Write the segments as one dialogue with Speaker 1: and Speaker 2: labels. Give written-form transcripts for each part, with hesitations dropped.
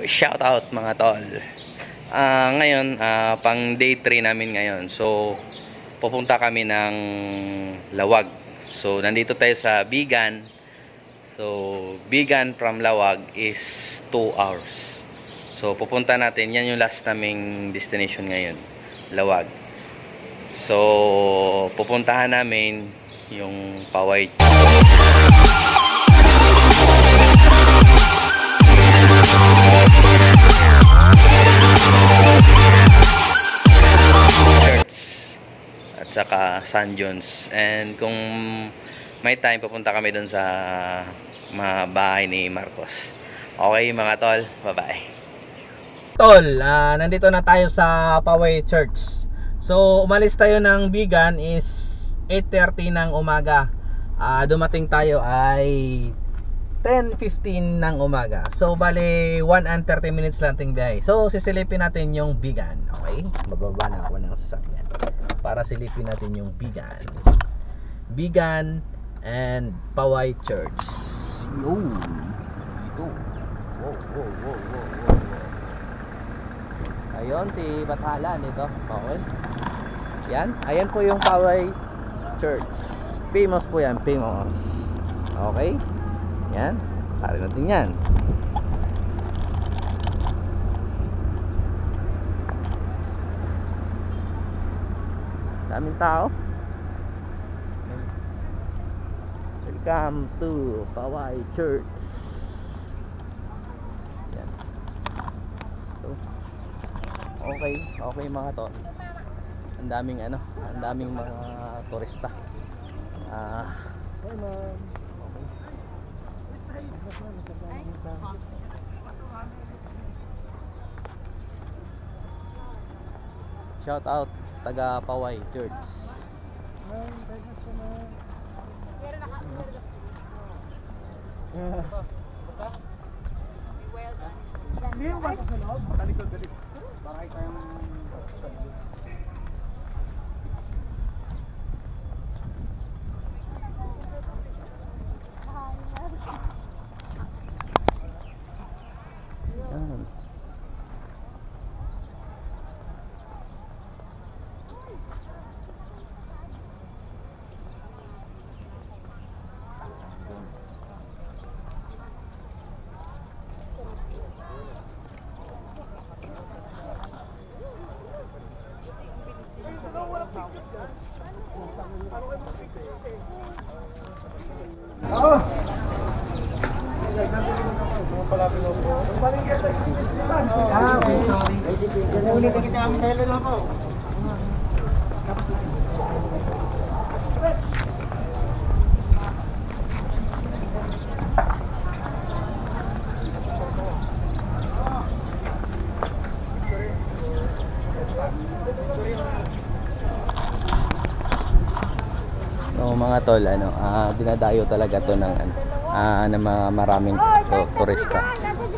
Speaker 1: shout out mga tol. Ngayon, pang day 3 namin ngayon. So, pupunta kami ng Lawag. So, nandito tayo sa Bigan. So, Bigan from Lawag is 2 hours. So, pupunta natin. Yan yung last naming destination ngayon. Lawag. So, pupuntahan namin yung Paway. At saka San John's. And kung may time, pupunta kami dun sa bahay ni Marcos. Okay mga tol, bye bye.
Speaker 2: Tol, nandito na tayo sa Paway Church. So umalis tayo ng Bigan is 8:30 ng umaga. Dumating tayo ay 10:15 ng umaga. So bali 1 and 30 minutes lang ting biyahe. So sisilipin natin yung Bigan. Okay, bababa na ako ng sasakyan para silipin natin yung Bigan. Bigan and Paway Church. Yo, ito. Wow. Ayun si Batalan ito. Okay. Yan, ayan po yung Paway Church. Famous po yan, famous. Okay. Yan, pare natin yan. Daming tao. Welcome to Paway Church. Yan. So, okay mga to. Ang daming mga turista. Hey ma'am. Shout out taga Paway Church. Mga tol, dinadayo talaga to ng maraming turista.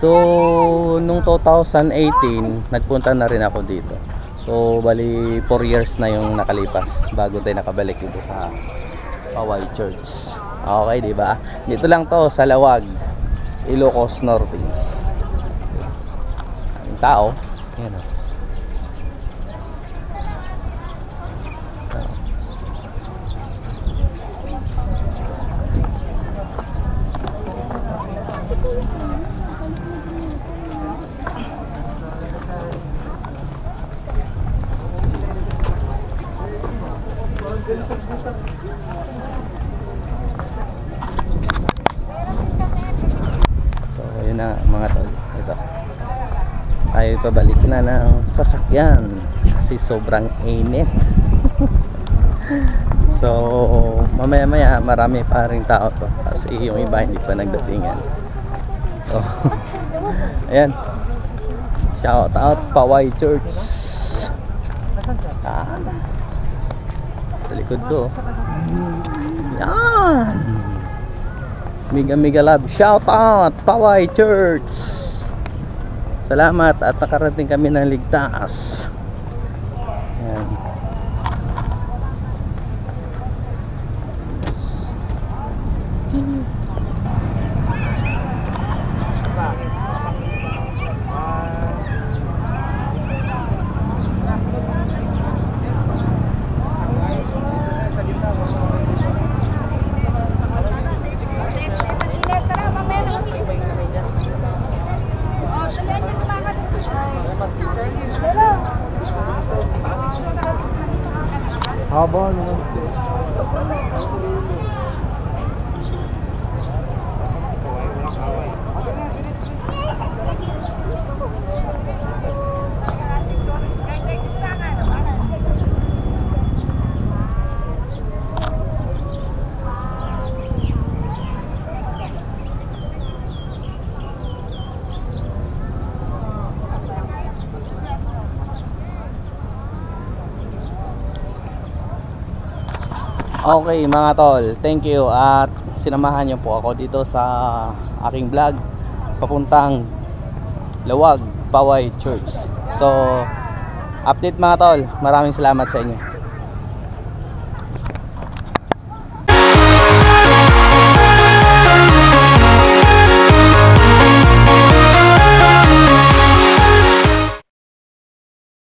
Speaker 2: So nung 2018 nagpunta na rin ako dito. So bali 4 years na yung nakalipas bago tayo nakabalik dito sa Paway Church. Okay, di ba? Dito lang to sa Lawag, Ilocos Norte. Ang tao, yan o. So yun na mga tol, ito tayo pabalik na ng sasakyan kasi sobrang init. So mamaya marami pa ring tao to kasi yung iba hindi pa nagdatingan. So ayan, shout out Paway Church. Sa likod ko yan, mega love, shout out Paway Church. Salamat at nakarating kami ng ligtas. Yan.
Speaker 3: Haba naman.
Speaker 2: Okay mga tol, thank you at sinamahan niyo po ako dito sa aking vlog papuntang Lawag, Paway Church. So update mga tol, maraming salamat sa inyo.